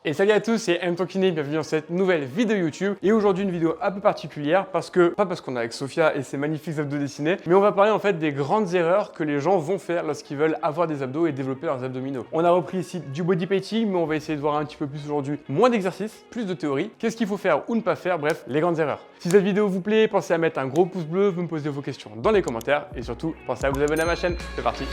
Et salut à tous, c'est M.Kiné, bienvenue dans cette nouvelle vidéo YouTube. Et aujourd'hui une vidéo un peu particulière pas parce qu'on est avec Sophia et ses magnifiques abdos dessinés, mais on va parler en fait des grandes erreurs que les gens vont faire lorsqu'ils veulent avoir des abdos et développer leurs abdominaux. On a repris ici du body painting, mais on va essayer de voir un petit peu plus aujourd'hui moins d'exercices, plus de théorie. Qu'est-ce qu'il faut faire ou ne pas faire, bref, les grandes erreurs. Si cette vidéo vous plaît, pensez à mettre un gros pouce bleu, vous me posez vos questions dans les commentaires et surtout, pensez à vous abonner à ma chaîne. C'est parti.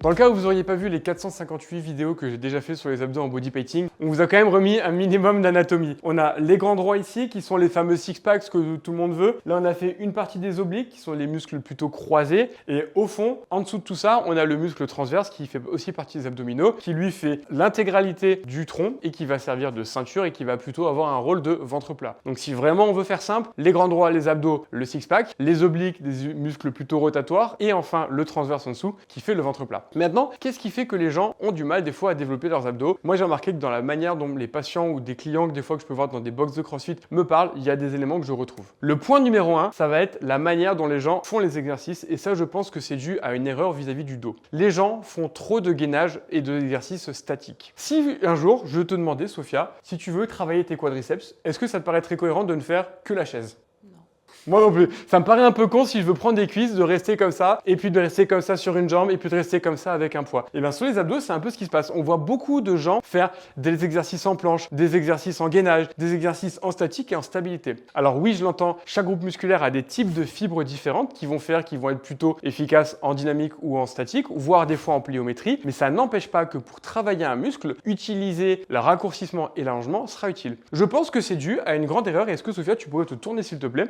Dans le cas où vous n'auriez pas vu les 458 vidéos que j'ai déjà fait sur les abdos en body painting, on vous a quand même remis un minimum d'anatomie. On a les grands droits ici, qui sont les fameux six-packs que tout le monde veut. Là, on a fait une partie des obliques, qui sont les muscles plutôt croisés. Et au fond, en dessous de tout ça, on a le muscle transverse, qui fait aussi partie des abdominaux, qui lui fait l'intégralité du tronc et qui va servir de ceinture et qui va plutôt avoir un rôle de ventre plat. Donc si vraiment on veut faire simple, les grands droits, les abdos, le six-pack, les obliques, des muscles plutôt rotatoires, et enfin le transverse en dessous, qui fait le ventre plat. Maintenant, qu'est-ce qui fait que les gens ont du mal des fois à développer leurs abdos? Moi, j'ai remarqué que dans la manière dont les patients ou des clients que des fois que je peux voir dans des box de CrossFit me parlent, il y a des éléments que je retrouve. Le point numéro 1, ça va être la manière dont les gens font les exercices et ça, je pense que c'est dû à une erreur vis-à-vis du dos. Les gens font trop de gainage et d'exercices statiques. Si un jour, je te demandais, Sophia, si tu veux travailler tes quadriceps, est-ce que ça te paraît très cohérent de ne faire que la chaise? Moi non plus. Ça me paraît un peu con si je veux prendre des cuisses, de rester comme ça, et puis de rester comme ça sur une jambe, et puis de rester comme ça avec un poids. Et bien sur les abdos, c'est un peu ce qui se passe. On voit beaucoup de gens faire des exercices en planche, des exercices en gainage, des exercices en statique et en stabilité. Alors oui, je l'entends, chaque groupe musculaire a des types de fibres différentes qui vont être plutôt efficaces en dynamique ou en statique, voire des fois en pliométrie, mais ça n'empêche pas que pour travailler un muscle, utiliser le raccourcissement et l'allongement sera utile. Je pense que c'est dû à une grande erreur. Est-ce que Sophia, tu pourrais te tourner s'il te plaît?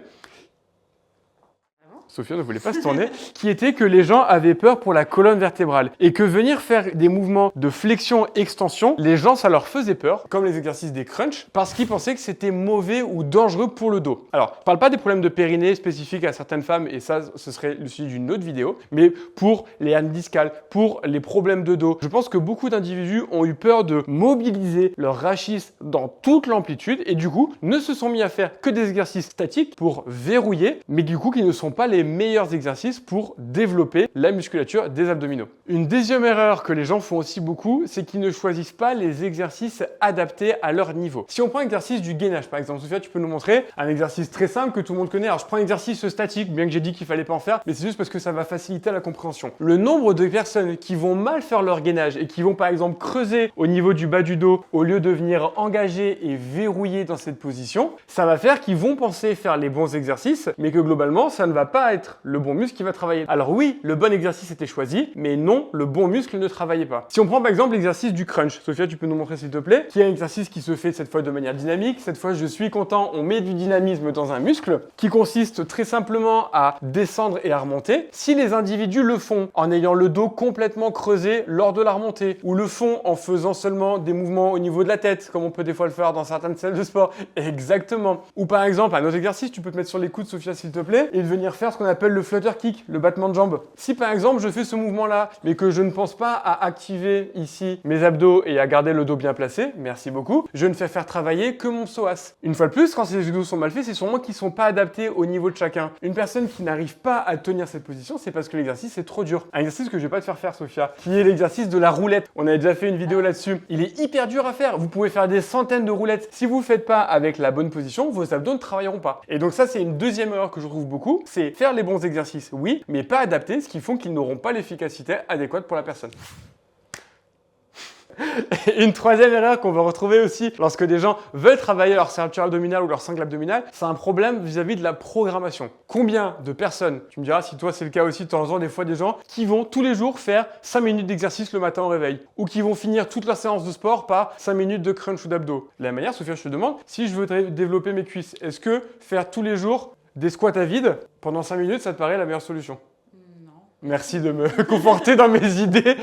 Sophia ne voulait pas se tourner, qui était que les gens avaient peur pour la colonne vertébrale et que venir faire des mouvements de flexion-extension, les gens, ça leur faisait peur, comme les exercices des crunchs, parce qu'ils pensaient que c'était mauvais ou dangereux pour le dos. Alors, je parle pas des problèmes de périnée spécifiques à certaines femmes, et ça, ce serait le sujet d'une autre vidéo, mais pour les hernies discales, pour les problèmes de dos, je pense que beaucoup d'individus ont eu peur de mobiliser leur rachis dans toute l'amplitude et du coup, ne se sont mis à faire que des exercices statiques pour verrouiller, mais du coup, qui ne sont pas les meilleurs exercices pour développer la musculature des abdominaux. Une deuxième erreur que les gens font aussi beaucoup, c'est qu'ils ne choisissent pas les exercices adaptés à leur niveau. Si on prend l'exercice du gainage, par exemple, Sophia, tu peux nous montrer un exercice très simple que tout le monde connaît. Alors, je prends l'exercice statique, bien que j'ai dit qu'il fallait pas en faire, mais c'est juste parce que ça va faciliter la compréhension. Le nombre de personnes qui vont mal faire leur gainage et qui vont, par exemple, creuser au niveau du bas du dos au lieu de venir engager et verrouiller dans cette position, ça va faire qu'ils vont penser faire les bons exercices, mais que globalement, ça ne va pas être le bon muscle qui va travailler. Alors oui, le bon exercice était choisi, mais non, le bon muscle ne travaillait pas. Si on prend par exemple l'exercice du crunch, Sophia, tu peux nous montrer s'il te plaît, qui est un exercice qui se fait cette fois de manière dynamique. Cette fois, je suis content, on met du dynamisme dans un muscle qui consiste très simplement à descendre et à remonter. Si les individus le font en ayant le dos complètement creusé lors de la remontée, ou le font en faisant seulement des mouvements au niveau de la tête, comme on peut des fois le faire dans certaines salles de sport, exactement. Ou par exemple, un autre exercice, tu peux te mettre sur les coudes, Sophia, s'il te plaît, et de venir faire ce qu'on appelle le flutter kick, le battement de jambes. Si par exemple je fais ce mouvement-là, mais que je ne pense pas à activer ici mes abdos et à garder le dos bien placé, merci beaucoup, je ne fais faire travailler que mon psoas. Une fois de plus, quand ces exos sont mal faits, c'est sûrement qu'ils ne sont pas adaptés au niveau de chacun. Une personne qui n'arrive pas à tenir cette position, c'est parce que l'exercice est trop dur. Un exercice que je vais pas te faire, Sophia, qui est l'exercice de la roulette. On avait déjà fait une vidéo là-dessus. Il est hyper dur à faire. Vous pouvez faire des centaines de roulettes. Si vous ne faites pas avec la bonne position, vos abdos ne travailleront pas. Et donc ça, c'est une deuxième erreur que je trouve beaucoup, c'est faire les bons exercices, oui, mais pas adaptés, ce qui font qu'ils n'auront pas l'efficacité adéquate pour la personne. Une troisième erreur qu'on va retrouver aussi lorsque des gens veulent travailler leur ceinture abdominale ou leur sangle abdominale, c'est un problème vis-à-vis de la programmation. Combien de personnes, tu me diras si toi c'est le cas aussi de temps en temps, des fois des gens qui vont tous les jours faire 5 minutes d'exercice le matin au réveil ou qui vont finir toute leur séance de sport par 5 minutes de crunch ou d'abdos. De la même manière, Sophia, je te demande, si je veux développer mes cuisses, est-ce que faire tous les jours des squats à vide pendant 5 minutes, ça te paraît la meilleure solution? Merci de me conforter dans mes idées.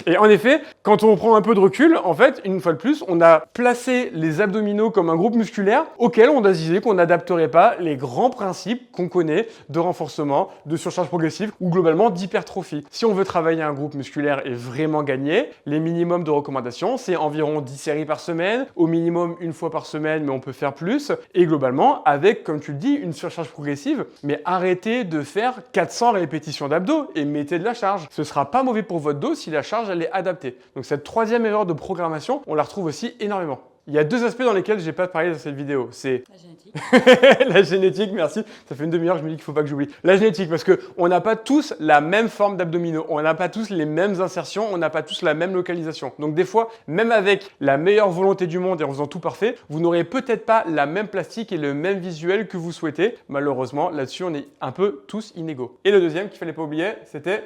Et en effet, quand on prend un peu de recul, en fait, une fois de plus, on a placé les abdominaux comme un groupe musculaire auquel on a décidé qu'on n'adapterait pas les grands principes qu'on connaît de renforcement, de surcharge progressive ou globalement d'hypertrophie. Si on veut travailler un groupe musculaire et vraiment gagner, les minimums de recommandations, c'est environ 10 séries par semaine, au minimum une fois par semaine, mais on peut faire plus. Et globalement, avec, comme tu le dis, une surcharge progressive, mais arrêtez de faire 400 répétitions d'abdos. dos et mettez de la charge. Ce sera pas mauvais pour votre dos si la charge elle est adaptée. Donc cette troisième erreur de programmation, on la retrouve aussi énormément. Il y a deux aspects dans lesquels j'ai pas parlé dans cette vidéo. C'est La génétique. la génétique, merci. Ça fait une demi-heure que je me dis qu'il faut pas que j'oublie. La génétique, parce que on n'a pas tous la même forme d'abdominaux, on n'a pas tous les mêmes insertions, on n'a pas tous la même localisation. Donc des fois, même avec la meilleure volonté du monde et en faisant tout parfait, vous n'aurez peut-être pas la même plastique et le même visuel que vous souhaitez. Malheureusement, là-dessus, on est un peu tous inégaux. Et le deuxième qu'il fallait pas oublier, c'était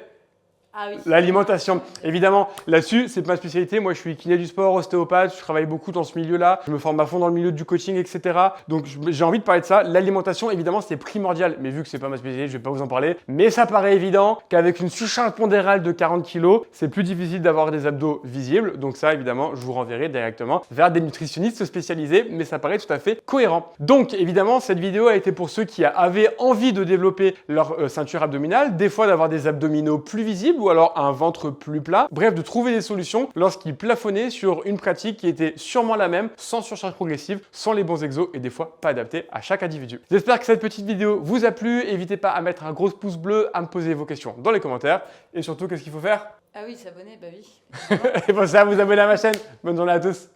Ah oui. l'alimentation. Évidemment, là-dessus, c'est ma spécialité. Moi, je suis kiné du sport, ostéopathe, je travaille beaucoup dans ce milieu-là. Je me forme à fond dans le milieu du coaching, etc. Donc, j'ai envie de parler de ça. L'alimentation, évidemment, c'est primordial. Mais vu que c'est pas ma spécialité, je vais pas vous en parler. Mais ça paraît évident qu'avec une surcharge pondérale de 40 kg, c'est plus difficile d'avoir des abdos visibles. Donc ça, évidemment, je vous renverrai directement vers des nutritionnistes spécialisés. Mais ça paraît tout à fait cohérent. Donc, évidemment, cette vidéo a été pour ceux qui avaient envie de développer leur ceinture abdominale, des fois d'avoir des abdominaux plus visibles ou alors un ventre plus plat. Bref, de trouver des solutions lorsqu'ils plafonnaient sur une pratique qui était sûrement la même, sans surcharge progressive, sans les bons exos et des fois pas adaptés à chaque individu. J'espère que cette petite vidéo vous a plu. N'hésitez pas à mettre un gros pouce bleu, à me poser vos questions dans les commentaires. Et surtout, qu'est-ce qu'il faut faire? Ah oui, s'abonner, bah oui. Et pour ça, vous abonnez à ma chaîne. Bonne journée à tous.